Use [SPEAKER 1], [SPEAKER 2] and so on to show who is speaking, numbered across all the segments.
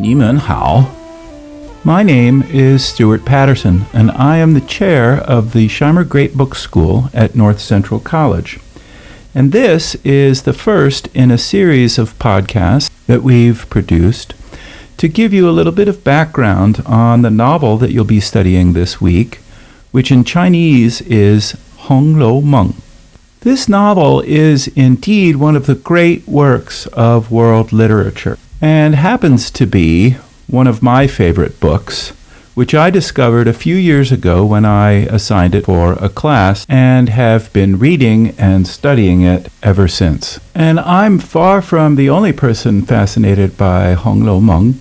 [SPEAKER 1] 你们好. My name is Stuart Patterson, and I am the chair of the Scheimer Great Book School at North Central College. And this is the first in a series of podcasts that we've produced to give you a little bit of background on the novel that you'll be studying this week, which in Chinese is Meng. This novel is indeed one of the great works of world literature, and happens to be one of my favorite books, which I discovered a few years ago when I assigned it for a class, and have been reading and studying it ever since. And I'm far from the only person fascinated by Meng.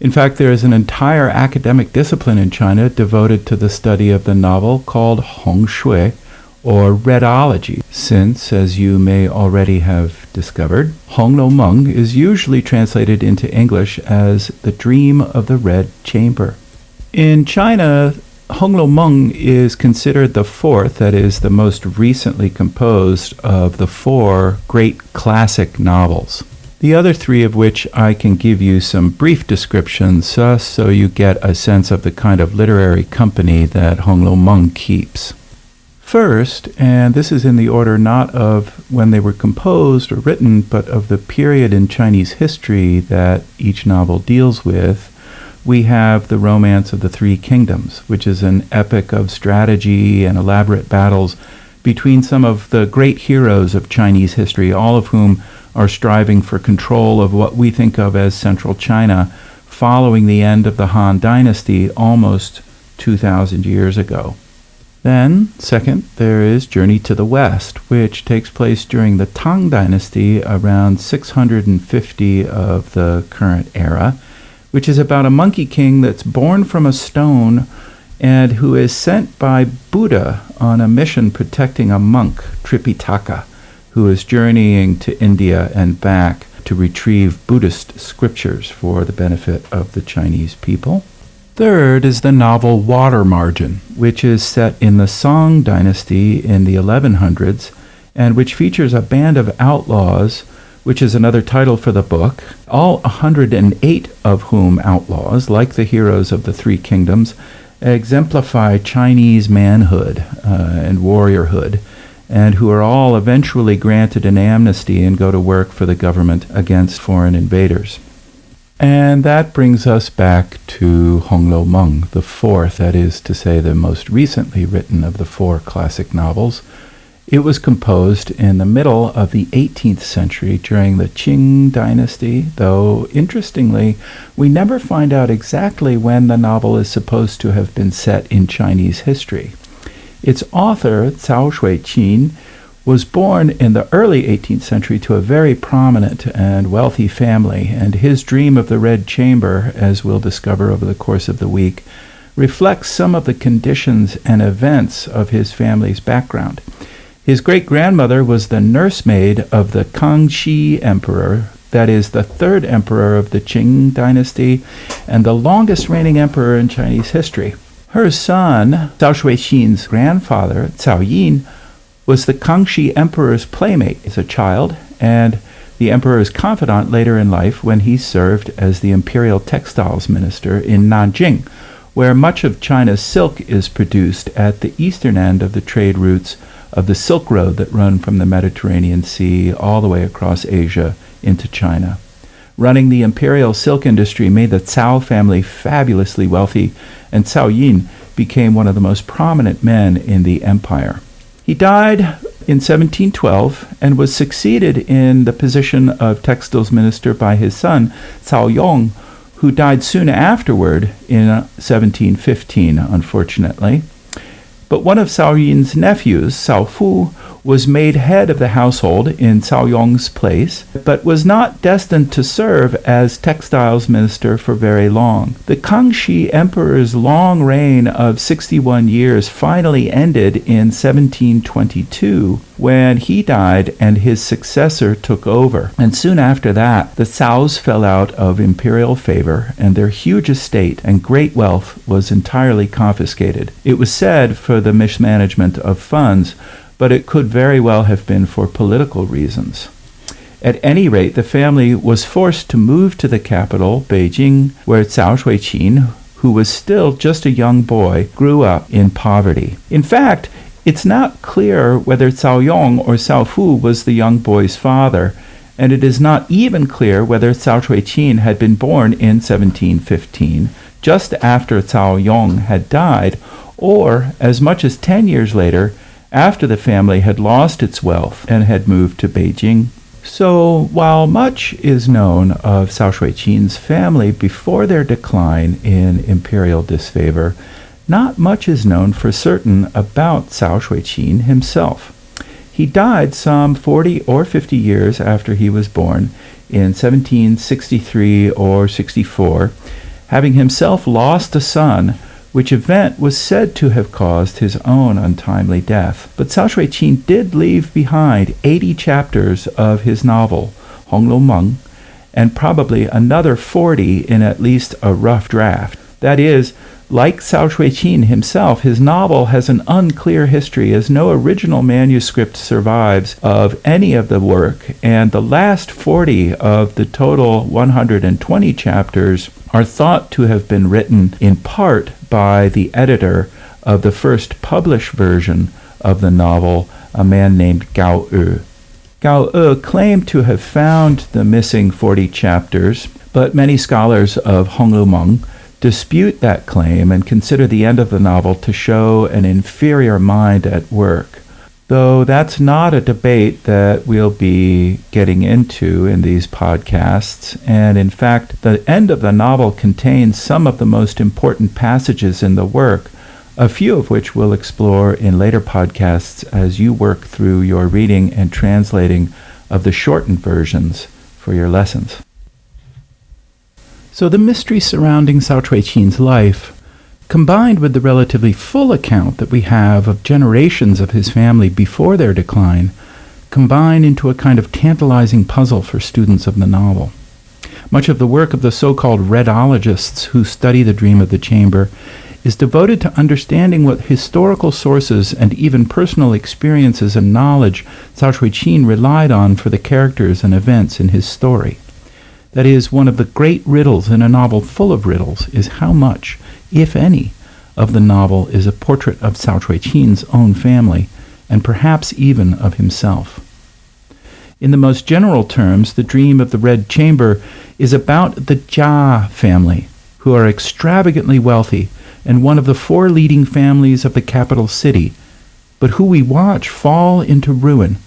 [SPEAKER 1] In fact, there is an entire academic discipline in China devoted to the study of the novel called Hongshui, or Redology, since, as you may already have discovered, Meng is usually translated into English as The Dream of the Red Chamber. In China, Meng is considered the fourth, that is, the most recently composed of the four great classic novels. The other three of which I can give you some brief descriptions so you get a sense of the kind of literary company that Meng keeps. First, and this is in the order not of when they were composed or written, but of the period in Chinese history that each novel deals with, we have the Romance of the Three Kingdoms, which is an epic of strategy and elaborate battles between some of the great heroes of Chinese history, all of whom are striving for control of what we think of as central China following the end of the Han Dynasty almost 2,000 years ago. Then, second, there is Journey to the West, which takes place during the Tang Dynasty around 650 of the current era, which is about a monkey king that's born from a stone and who is sent by Buddha on a mission protecting a monk, Tripitaka, who is journeying to India and back to retrieve Buddhist scriptures for the benefit of the Chinese people. Third is the novel Water Margin, which is set in the Song Dynasty in the 1100s, and which features a band of outlaws, which is another title for the book, all 108 of whom outlaws, like the heroes of the Three Kingdoms, exemplify Chinese manhood and warriorhood, and who are all eventually granted an amnesty and go to work for the government against foreign invaders. And that brings us back to Meng, the fourth, that is to say the most recently written of the four classic novels. It was composed in the middle of the 18th century during the Qing dynasty, though interestingly, we never find out exactly when the novel is supposed to have been set in Chinese history. Its author, Cao Shuiqin, was born in the early 18th century to a very prominent and wealthy family, and his dream of the Red Chamber, as we'll discover over the course of the week, reflects some of the conditions and events of his family's background. His great-grandmother was the nursemaid of the Kangxi Emperor, that is, the third emperor of the Qing dynasty, and the longest reigning emperor in Chinese history. Her son, Cao Shuiqin's grandfather, Cao Yin, was the Kangxi Emperor's playmate as a child, and the emperor's confidant later in life when he served as the imperial textiles minister in Nanjing, where much of China's silk is produced at the eastern end of the trade routes of the Silk Road that run from the Mediterranean Sea all the way across Asia into China. Running the imperial silk industry made the Cao family fabulously wealthy, and Cao Yin became one of the most prominent men in the empire. He died in 1712 and was succeeded in the position of textiles minister by his son, Cao Yong, who died soon afterward in 1715, unfortunately. But one of Cao Yin's nephews, Cao Fu, was made head of the household in Cao Yong's place, but was not destined to serve as textiles minister for very long. The Kangxi Emperor's long reign of 61 years finally ended in 1722, when he died and his successor took over. And soon after that, the Caos fell out of imperial favor, and their huge estate and great wealth was entirely confiscated. It was said for the mismanagement of funds, but it could very well have been for political reasons. At any rate, the family was forced to move to the capital, Beijing, where Cao Shuiqin, who was still just a young boy, grew up in poverty. In fact, it's not clear whether Cao Yong or Cao Fu was the young boy's father, and it is not even clear whether Cao Shuiqin had been born in 1715, just after Cao Yong had died, or as much as 10 years later, after the family had lost its wealth and had moved to Beijing. So, while much is known of Cao Shuiqin's family before their decline in imperial disfavor, not much is known for certain about Cao Shuiqin himself. He died some 40 or 50 years after he was born in 1763 or 64, having himself lost a son, which event was said to have caused his own untimely death. But Cao Shuiqin did leave behind 80 chapters of his novel, Meng, and probably another 40 in at least a rough draft. That is, like Cao Shuiqin himself, his novel has an unclear history, as no original manuscript survives of any of the work, and the last 40 of the total 120 chapters are thought to have been written in part by the editor of the first published version of the novel, a man named Gao Yu. Gao Yu claimed to have found the missing 40 chapters, but many scholars of Meng dispute that claim and consider the end of the novel to show an inferior mind at work. Though that's not a debate that we'll be getting into in these podcasts, and in fact, the end of the novel contains some of the most important passages in the work, a few of which we'll explore in later podcasts as you work through your reading and translating of the shortened versions for your lessons. So the mystery surrounding Cao Shuiqin's life, combined with the relatively full account that we have of generations of his family before their decline, combine into a kind of tantalizing puzzle for students of the novel. Much of the work of the so-called redologists who study the dream of the chamber is devoted to understanding what historical sources and even personal experiences and knowledge Cao Shuiqin relied on for the characters and events in his story. That is, one of the great riddles in a novel full of riddles is how much, if any, of the novel is a portrait of Cao Shuiqin's own family, and perhaps even of himself. In the most general terms, the dream of the Red Chamber is about the Jia family, who are extravagantly wealthy and one of the 4 leading families of the capital city, but who we watch fall into ruin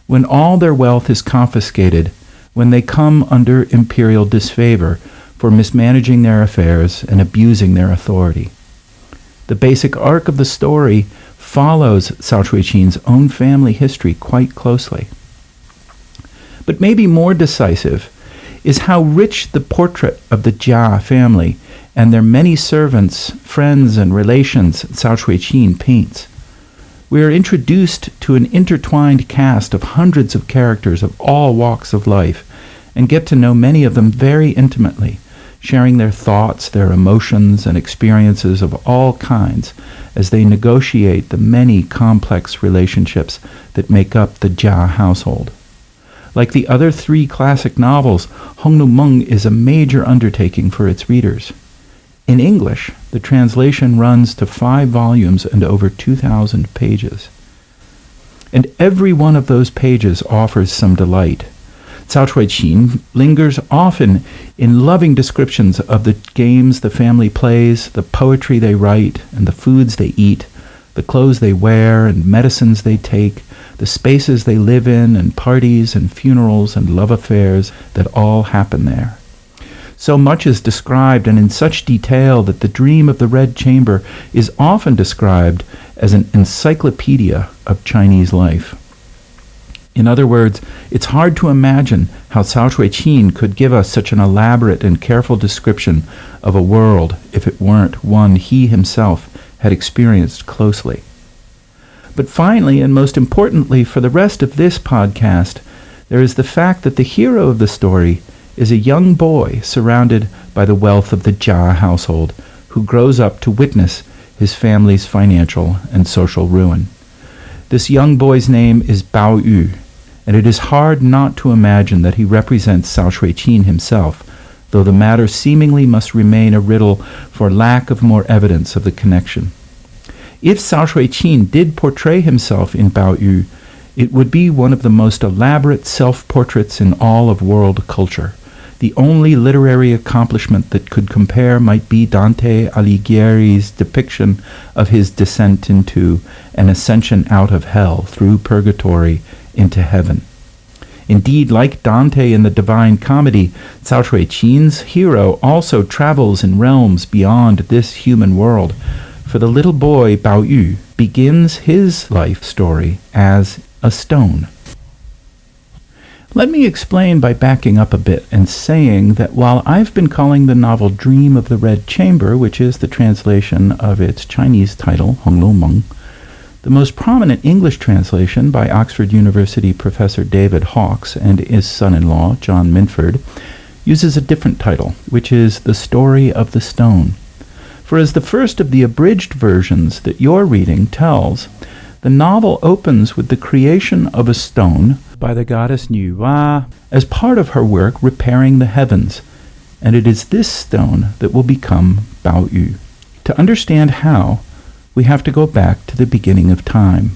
[SPEAKER 1] when all their wealth is confiscated, when they come under imperial disfavor for mismanaging their affairs and abusing their authority. The basic arc of the story follows Cao Shuiqin's own family history quite closely. But maybe more decisive is how rich the portrait of the Jia family and their many servants, friends, and relations Cao Shuiqin paints. We are introduced to an intertwined cast of hundreds of characters of all walks of life and get to know many of them very intimately, sharing their thoughts, their emotions, and experiences of all kinds as they negotiate the many complex relationships that make up the Jia household. Like the other 3 classic novels, Meng is a major undertaking for its readers. In English, the translation runs to 5 volumes and over 2,000 pages. And every one of those pages offers some delight. Cao Shuiqin lingers often in loving descriptions of the games the family plays, the poetry they write, and the foods they eat, the clothes they wear and medicines they take, the spaces they live in, and parties and funerals and love affairs that all happen there. So much is described, and in such detail, that the dream of the Red Chamber is often described as an encyclopedia of Chinese life. In other words, it's hard to imagine how Cao Shuiqin could give us such an elaborate and careful description of a world if it weren't one he himself had experienced closely. But finally, and most importantly for the rest of this podcast, there is the fact that the hero of the story is a young boy surrounded by the wealth of the Jia household, who grows up to witness his family's financial and social ruin. This young boy's name is Bao Yu, and it is hard not to imagine that he represents Cao Shuiqin himself, though the matter seemingly must remain a riddle for lack of more evidence of the connection. If Cao Shuiqin did portray himself in Bao Yu, it would be one of the most elaborate self-portraits in all of world culture. The only literary accomplishment that could compare might be Dante Alighieri's depiction of his descent into an ascension out of hell through purgatory into heaven. Indeed, like Dante in the Divine Comedy, Cao Shuiqin's hero also travels in realms beyond this human world, for the little boy Bao Yu begins his life story as a stone. Let me explain by backing up a bit and saying that while I've been calling the novel Dream of the Red Chamber, which is the translation of its Chinese title, Meng, the most prominent English translation by Oxford University professor David Hawkes and his son-in-law, John Minford, uses a different title, which is The Story of the Stone. For as the first of the abridged versions that you're reading tells, the novel opens with the creation of a stone by the goddess Nuwa as part of her work repairing the heavens, and it is this stone that will become Bao Yu. To understand how, we have to go back to the beginning of time.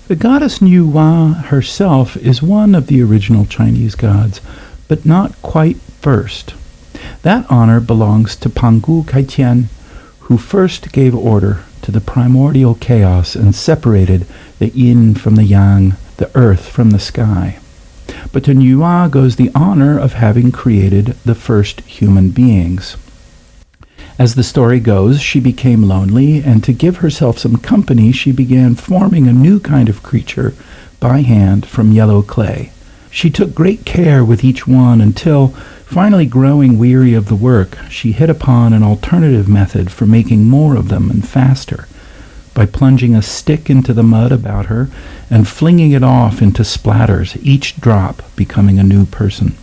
[SPEAKER 1] The goddess Nuwa herself is one of the original Chinese gods, but not quite first. That honor belongs to Pangu Kaitian, who first gave order to the primordial chaos and separated the yin from the yang, the earth from the sky. But to Nuwa goes the honor of having created the first human beings. As the story goes, she became lonely, and to give herself some company, she began forming a new kind of creature by hand from yellow clay. She took great care with each one until, finally growing weary of the work, she hit upon an alternative method for making more of them and faster, by plunging a stick into the mud about her and flinging it off into splatters, each drop becoming a new person.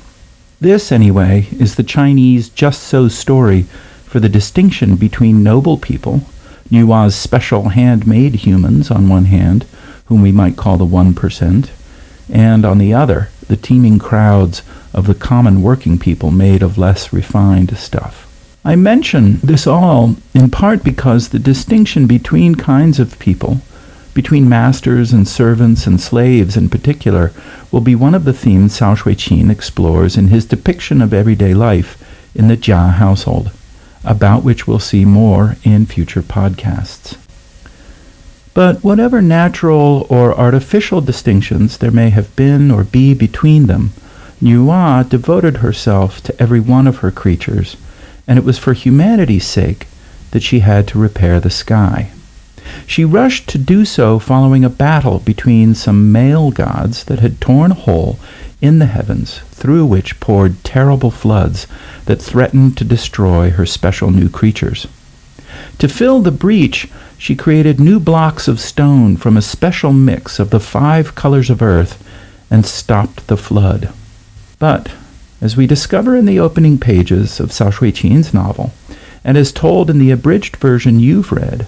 [SPEAKER 1] This, anyway, is the Chinese just-so story for the distinction between noble people, Nuwa's special handmade humans on one hand, whom we might call the 1%, and on the other, the teeming crowds of the common working people made of less refined stuff. I mention this all in part because the distinction between kinds of people, between masters and servants and slaves in particular, will be one of the themes Cao Shuiqin explores in his depiction of everyday life in the Jia household, about which we'll see more in future podcasts. But whatever natural or artificial distinctions there may have been or be between them, Nuwa devoted herself to every one of her creatures, and it was for humanity's sake that she had to repair the sky. She rushed to do so following a battle between some male gods that had torn a hole in the heavens through which poured terrible floods that threatened to destroy her special new creatures. To fill the breach, she created new blocks of stone from a special mix of the 5 colors of earth and stopped the flood. But, as we discover in the opening pages of Cao Shuiqin's novel, and as told in the abridged version you've read,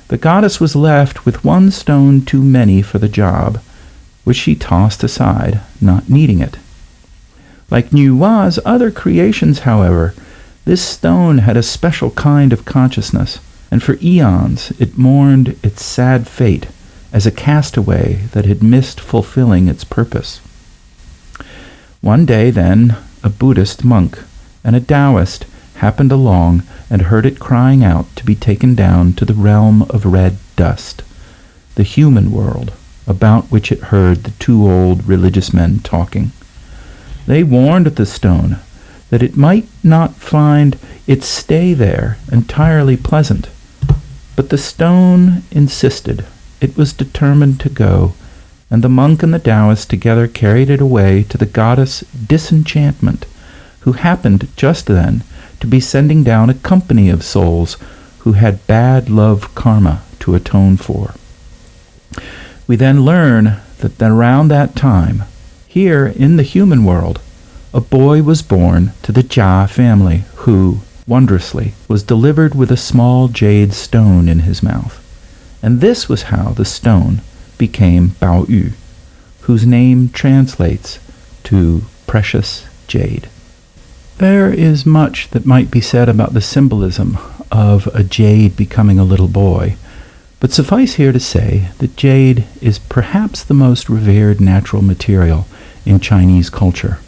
[SPEAKER 1] the goddess was left with one stone too many for the job, which she tossed aside, not needing it. Like Nuwa's other creations, however, this stone had a special kind of consciousness, and for eons it mourned its sad fate as a castaway that had missed fulfilling its purpose. One day, then, a Buddhist monk and a Taoist happened along and heard it crying out to be taken down to the realm of red dust, the human world, about which it heard the 2 old religious men talking. They warned the stone that it might not find its stay there entirely pleasant, but the stone insisted. It was determined to go, and the monk and the Taoist together carried it away to the goddess Disenchantment, who happened just then to be sending down a company of souls who had bad love karma to atone for. We then learn that around that time, here in the human world, a boy was born to the Jia family who, wondrously, was delivered with a small jade stone in his mouth. And this was how the stone became Bao Yu, whose name translates to precious jade. There is much that might be said about the symbolism of a jade becoming a little boy, but suffice here to say that jade is perhaps the most revered natural material in Chinese culture,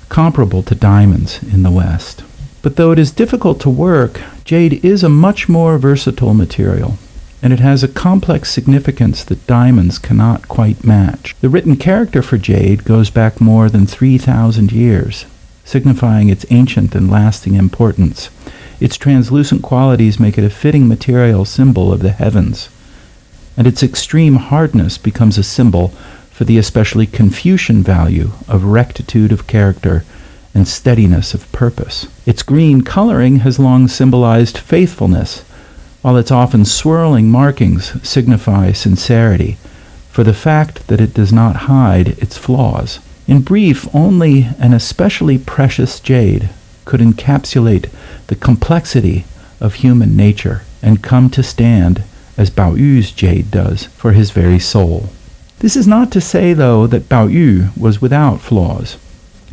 [SPEAKER 1] comparable to diamonds in the West. But though it is difficult to work, jade is a much more versatile material, and it has a complex significance that diamonds cannot quite match. The written character for jade goes back more than 3,000 years, signifying its ancient and lasting importance. Its translucent qualities make it a fitting material symbol of the heavens, and its extreme hardness becomes a symbol for the especially Confucian value of rectitude of character and steadiness of purpose. Its green coloring has long symbolized faithfulness, while its often swirling markings signify sincerity, for the fact that it does not hide its flaws. In brief, only an especially precious jade could encapsulate the complexity of human nature and come to stand as Bao Yu's jade does for his very soul. This is not to say, though, that Bao Yu was without flaws.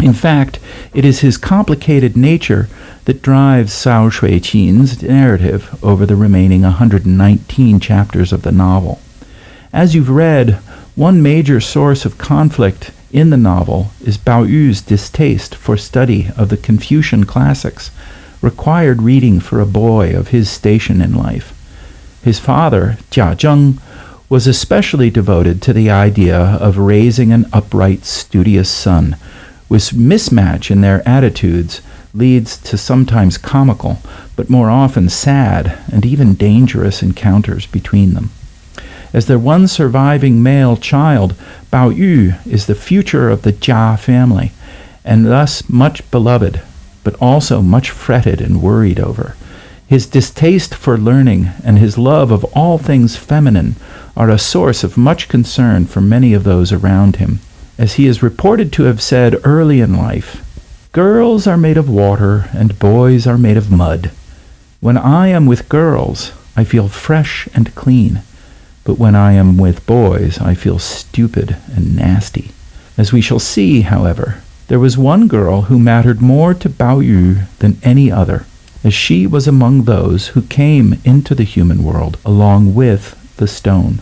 [SPEAKER 1] In fact, it is his complicated nature that drives Cao Shui-qin's narrative over the remaining 119 chapters of the novel. As you've read, one major source of conflict in the novel is Bao Yu's distaste for study of the Confucian classics, required reading for a boy of his station in life. His father, Jia Zheng, was especially devoted to the idea of raising an upright, studious son, which mismatch in their attitudes leads to sometimes comical, but more often sad and even dangerous encounters between them. As their one surviving male child, Bao Yu is the future of the Jia family, and thus much beloved, but also much fretted and worried over. His distaste for learning and his love of all things feminine are a source of much concern for many of those around him, as he is reported to have said early in life, "Girls are made of water and boys are made of mud. When I am with girls, I feel fresh and clean, but when I am with boys, I feel stupid and nasty." As we shall see, however, there was one girl who mattered more to Bao Yu than any other, as she was among those who came into the human world along with the stone.